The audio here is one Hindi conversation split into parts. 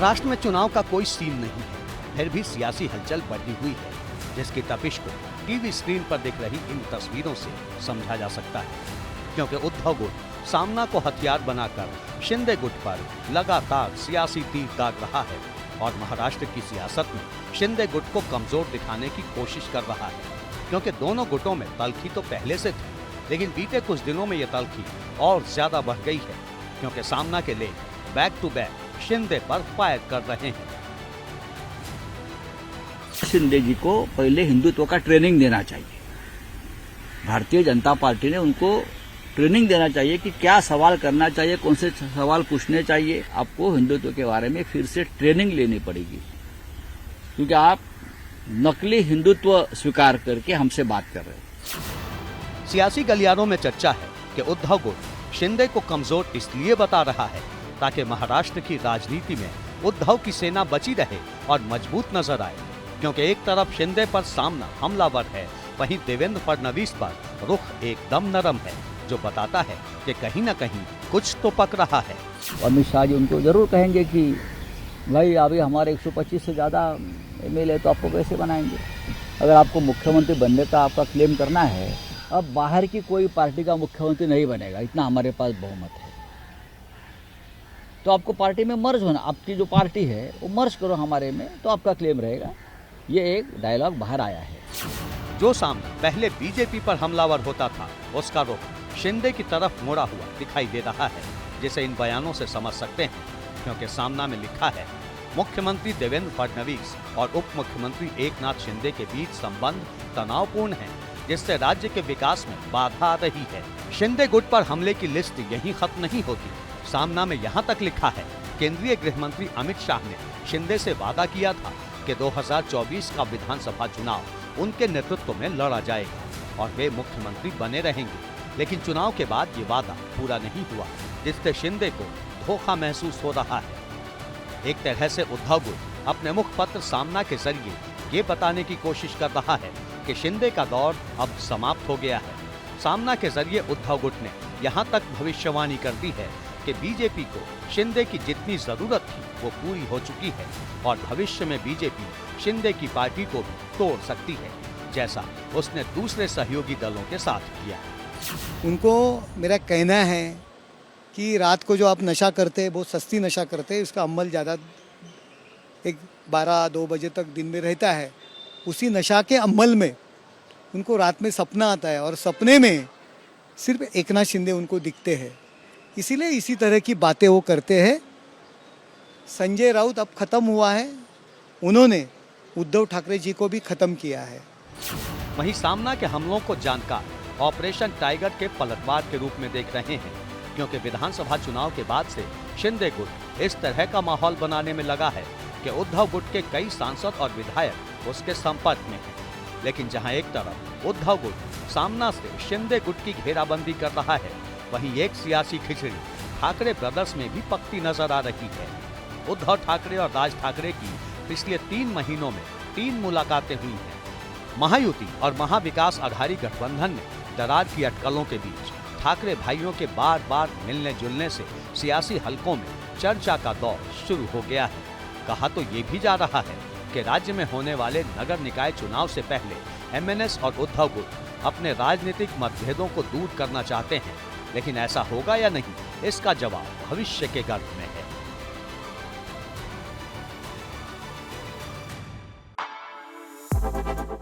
महाराष्ट्र में चुनाव का कोई सीन नहीं है, फिर भी सियासी हलचल बढ़ी हुई है, जिसकी तपिश को टीवी स्क्रीन पर दिख रही इन तस्वीरों से समझा जा सकता है। क्योंकि उद्धव गुट सामना को हथियार बनाकर शिंदे गुट पर लगातार सियासी तीर दाग रहा है और महाराष्ट्र की सियासत में शिंदे गुट को कमजोर दिखाने की कोशिश कर रहा है। क्योंकि दोनों गुटों में तल्खी तो पहले से थी, लेकिन बीते कुछ दिनों में यह तल्खी और ज्यादा बढ़ गई है, क्योंकि सामना के लोग बैक टू बैक शिंदे पर फायर कर रहे हैं। शिंदे जी को पहले हिंदुत्व का ट्रेनिंग देना चाहिए। भारतीय जनता पार्टी ने उनको ट्रेनिंग देना चाहिए कि क्या सवाल करना चाहिए, कौन से सवाल पूछने चाहिए। आपको हिंदुत्व के बारे में फिर से ट्रेनिंग लेनी पड़ेगी, क्योंकि आप नकली हिंदुत्व स्वीकार करके हमसे बात कर रहे हैं। सियासी गलियारों में चर्चा है कि उद्धव गुट शिंदे को कमजोर इसलिए बता रहा है ताकि महाराष्ट्र की राजनीति में उद्धव की सेना बची रहे और मजबूत नजर आए। क्योंकि एक तरफ शिंदे पर सामना हमलावर है, वहीं देवेंद्र फडणवीस पर रुख एकदम नरम है, जो बताता है कि कहीं न कहीं कुछ तो पक रहा है। अमित शाह जी उनको जरूर कहेंगे कि भाई अभी हमारे 125 से ज़्यादा एमएलए तो आपको कैसे बनाएंगे। अगर आपको मुख्यमंत्री बनने का आपका क्लेम करना है, अब बाहर की कोई पार्टी का मुख्यमंत्री नहीं बनेगा, इतना हमारे पास बहुमत है। तो आपको पार्टी में मर्ज होना, आपकी जो पार्टी है वो मर्ज करो हमारे में, तो आपका क्लेम रहेगा। ये एक डायलॉग बाहर आया है। जो सामना पहले बीजेपी पर हमलावर होता था, उसका रुख शिंदे की तरफ मुड़ा हुआ दिखाई दे रहा है, जिसे इन बयानों से समझ सकते हैं। क्योंकि सामना में लिखा है, मुख्यमंत्री देवेंद्र फडणवीस और उप मुख्यमंत्री एकनाथ शिंदे के बीच संबंध तनावपूर्ण है, जिससे राज्य के विकास में बाधा आ रही है। शिंदे गुट पर हमले की लिस्ट यहीं खत्म नहीं होती। सामना में यहाँ तक लिखा है, केंद्रीय गृह मंत्री अमित शाह ने शिंदे से वादा किया था कि 2024 का विधानसभा चुनाव उनके नेतृत्व में लड़ा जाएगा और वे मुख्यमंत्री बने रहेंगे। लेकिन चुनाव के बाद ये वादा पूरा नहीं हुआ, जिससे शिंदे को धोखा महसूस हो रहा है। एक तरह से उद्धव गुट अपने मुखपत्र सामना के जरिए ये बताने की कोशिश कर रहा है कि शिंदे का दौर अब समाप्त हो गया है। सामना के जरिए उद्धव गुट ने यहाँ तक भविष्यवाणी कर दी है कि बीजेपी को शिंदे की जितनी जरूरत थी वो पूरी हो चुकी है और भविष्य में बीजेपी शिंदे की पार्टी को भी तोड़ सकती है, जैसा उसने दूसरे सहयोगी दलों के साथ किया। उनको मेरा कहना है कि रात को जो आप नशा करते हैं, बहुत सस्ती नशा करते हैं, उसका अमल ज़्यादा 12-2 बजे तक दिन में रहता है। उसी नशा के अमल में उनको रात में सपना आता है और सपने में सिर्फ एकनाथ शिंदे उनको दिखते हैं। इसीलिए इसी तरह की बातें वो करते हैं। संजय राउत अब ख़त्म हुआ है, उन्होंने उद्धव ठाकरे जी को भी ख़त्म किया है। वहीं सामना के हमलों को जानकार ऑपरेशन टाइगर के पलटवार के रूप में देख रहे हैं, क्योंकि विधानसभा चुनाव के बाद से शिंदे गुट इस तरह का माहौल बनाने में लगा है कि उद्धव गुट के कई सांसद और विधायक उसके संपर्क में हैं। लेकिन जहां एक तरफ उद्धव गुट सामना से शिंदे गुट की घेराबंदी कर रहा है, वहीं एक सियासी खिचड़ी ठाकरे ब्रदर्स में भी पकती नजर आ रही है। उद्धव ठाकरे और राज ठाकरे की पिछले 3 महीनों में 3 मुलाकातें हुई हैं। महायुति और महाविकास आघाड़ी गठबंधन में दरार की अटकलों के बीच ठाकरे भाइयों के बार बार मिलने जुलने से सियासी हलकों में चर्चा का दौर शुरू हो गया है। कहा तो ये भी जा रहा है कि राज्य में होने वाले नगर निकाय चुनाव से पहले एमएनएस और उद्धव गुट अपने राजनीतिक मतभेदों को दूर करना चाहते हैं, लेकिन ऐसा होगा या नहीं, इसका जवाब भविष्य के गर्भ में है।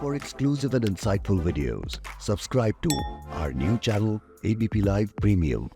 For exclusive and insightful videos, subscribe to our new channel ABP Live Premium.